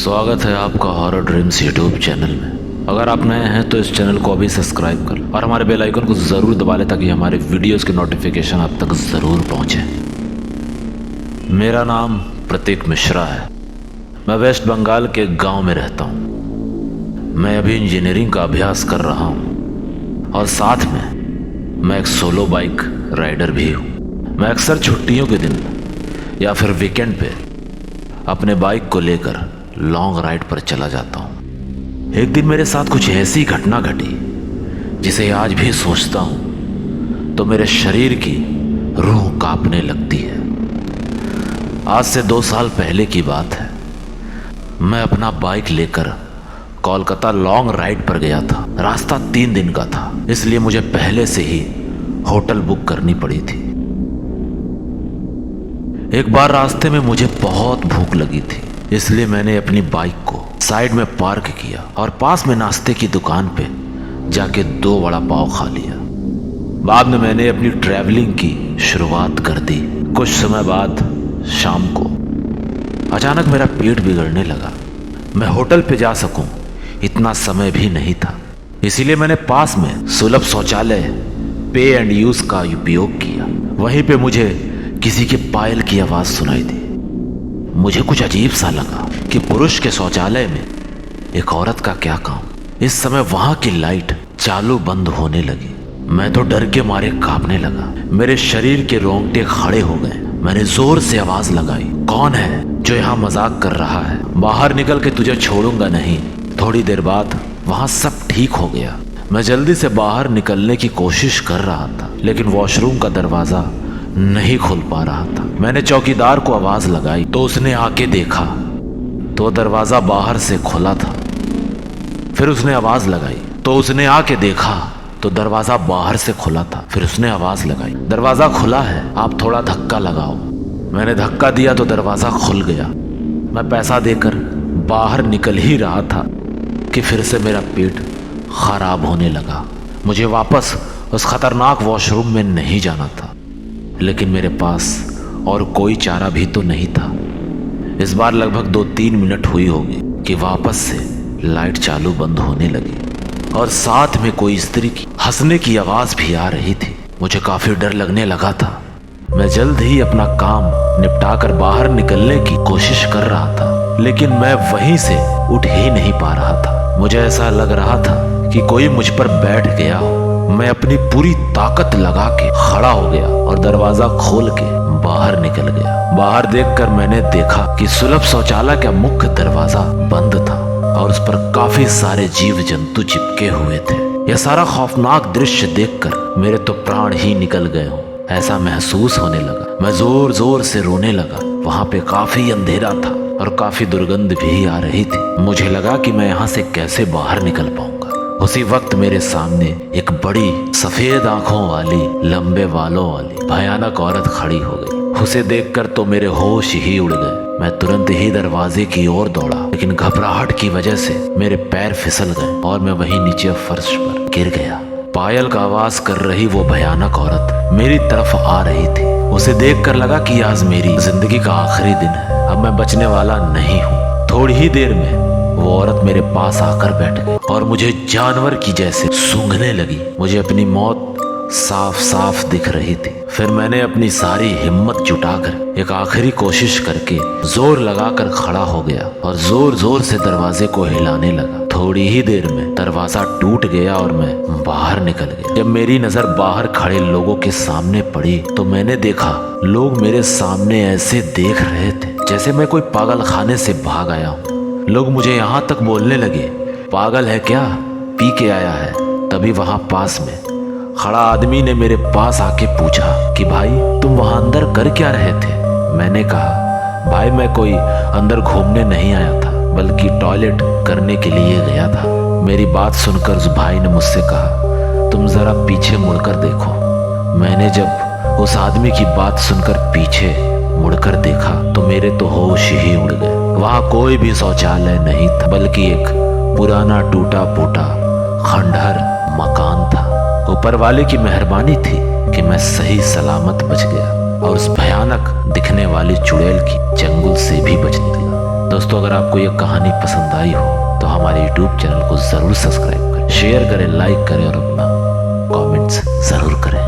स्वागत है आपका हॉरर ड्रीम्स यूट्यूब चैनल में। अगर आप नए हैं तो इस चैनल को अभी सब्सक्राइब कर और हमारे बेल आइकन को ज़रूर दबा लें ताकि हमारे वीडियोस के नोटिफिकेशन आप तक ज़रूर पहुंचे। मेरा नाम प्रतीक मिश्रा है। मैं वेस्ट बंगाल के गांव में रहता हूं। मैं अभी इंजीनियरिंग का अभ्यास कर रहा हूं और साथ में मैं एक सोलो बाइक राइडर भी हूं। मैं अक्सर छुट्टियों के दिन या फिर वीकेंड पे अपने बाइक को लेकर लॉन्ग राइड पर चला जाता हूं। एक दिन मेरे साथ कुछ ऐसी घटना घटी जिसे आज भी सोचता हूं तो मेरे शरीर की रूह कांपने लगती है। आज से 2 साल पहले की बात है। मैं अपना बाइक लेकर कोलकाता लॉन्ग राइड पर गया था। रास्ता 3 दिन का था, इसलिए मुझे पहले से ही होटल बुक करनी पड़ी थी। एक बार रास्ते में मुझे बहुत भूख लगी थी, इसलिए मैंने अपनी बाइक को साइड में पार्क किया और पास में नाश्ते की दुकान पे जाके 2 वड़ा पाव खा लिया। बाद में मैंने अपनी ट्रैवलिंग की शुरुआत कर दी। कुछ समय बाद शाम को अचानक मेरा पेट बिगड़ने लगा। मैं होटल पे जा सकूं इतना समय भी नहीं था, इसीलिए मैंने पास में सुलभ शौचालय पे एंड यूज का उपयोग किया। वहीं पे मुझे किसी के पायल की आवाज सुनाई दी। मुझे कुछ अजीब सा लगा कि पुरुष के शौचालय में एक औरत का क्या काम। इस समय वहां की लाइट चालू बंद होने लगी। मैं तो डर के मारे कांपने लगा। मेरे शरीर के रोंगटे खड़े हो गए। मैंने जोर से आवाज लगाई, कौन है जो यहाँ मजाक कर रहा है? बाहर निकल के तुझे छोड़ूंगा नहीं। थोड़ी देर बाद वहां सब ठीक हो गया। मैं जल्दी से बाहर निकलने की कोशिश कर रहा था, लेकिन वॉशरूम का दरवाजा नहीं खुल पा रहा था। मैंने चौकीदार को आवाज लगाई तो उसने आके देखा तो दरवाजा बाहर से खुला था। फिर उसने आवाज लगाई तो उसने आके देखा तो दरवाजा बाहर से खुला था। फिर उसने आवाज लगाई, दरवाजा खुला है, आप थोड़ा धक्का लगाओ। मैंने धक्का दिया तो दरवाजा खुल गया। मैं पैसा देकर बाहर निकल ही रहा था कि फिर से मेरा पेट खराब होने लगा। मुझे वापस उस खतरनाक वॉशरूम में नहीं जाना था, लेकिन मेरे पास और कोई चारा भी तो नहीं था। इस बार लगभग 2-3 मिनट हुई होगी कि वापस से लाइट चालू बंद होने लगी और साथ में कोई स्त्री की हंसने की आवाज भी आ रही थी। मुझे काफी डर लगने लगा था। मैं जल्द ही अपना काम निपटाकर बाहर निकलने की कोशिश कर रहा था, लेकिन मैं वहीं से उठ ही नहीं पा रहा था। मुझे ऐसा लग रहा था कि कोई मुझ पर बैठ गया हो। मैं अपनी पूरी ताकत लगा के खड़ा हो गया और दरवाजा खोल के बाहर निकल गया। बाहर देखकर मैंने देखा कि सुलभ शौचालय का मुख्य दरवाजा बंद था और उस पर काफी सारे जीव जंतु चिपके हुए थे। यह सारा खौफनाक दृश्य देखकर मेरे तो प्राण ही निकल गए हों ऐसा महसूस होने लगा। मैं जोर जोर से रोने लगा। वहां पे काफी अंधेरा था और काफी दुर्गंध भी आ रही थी। मुझे लगा कि मैं यहाँ से कैसे बाहर निकल पाऊंगा। उसी वक्त मेरे सामने एक बड़ी सफेद आंखों वाली, लंबे बालों वाली भयानक औरत खड़ी हो गई। उसे देखकर तो मेरे होश ही उड़ गए। मैं तुरंत ही दरवाजे की ओर दौड़ा, लेकिन घबराहट की वजह से मेरे पैर फिसल गए और मैं वहीं नीचे फर्श पर गिर गया। पायल का आवाज कर रही वो भयानक औरत मेरी तरफ आ रही थी। उसे देखकर लगा कि आज मेरी जिंदगी का आखिरी दिन है। अब मैं बचने वाला नहीं हूँ। थोड़ी ही देर में वो औरत मेरे पास आकर बैठ गई और मुझे जानवर की जैसे सूंघने लगी। मुझे अपनी मौत साफ साफ दिख रही थी। फिर मैंने अपनी सारी हिम्मत जुटाकर एक आखिरी कोशिश करके जोर लगाकर खड़ा हो गया और जोर जोर से दरवाजे को हिलाने लगा। थोड़ी ही देर में दरवाजा टूट गया और मैं बाहर निकल गया। जब मेरी नजर बाहर खड़े लोगों के सामने पड़ी तो मैंने देखा लोग मेरे सामने ऐसे देख रहे थे जैसे मैं कोई पागल खाने से भाग आया हूँ। लोग मुझे यहाँ तक बोलने लगे, पागल है क्या, पी के आया है। तभी वहां पास में खड़ा आदमी ने मेरे पास आके पूछा कि भाई तुम वहां अंदर कर क्या रहे थे? मैंने कहा भाई मैं कोई अंदर घूमने नहीं आया था, बल्कि टॉयलेट करने के लिए गया था। मेरी बात सुनकर उस भाई ने मुझसे कहा तुम जरा पीछे मुड़कर देखो। मैंने जब उस आदमी की बात सुनकर पीछे मुड़कर देखा तो मेरे तो होश ही उड़ गए। वहां कोई भी शौचालय नहीं था, बल्कि एक पुराना टूटा फूटा खंडहर मकान था। ऊपर वाले की मेहरबानी थी कि मैं सही सलामत बच गया और उस भयानक दिखने वाली चुड़ैल की चंगुल से भी बच निकला। दोस्तों, अगर आपको ये कहानी पसंद आई हो तो हमारे YouTube चैनल को ज़रूर सब्सक्राइब करें, शेयर करें, लाइक करें और अपना कमेंट्स ज़रूर करें।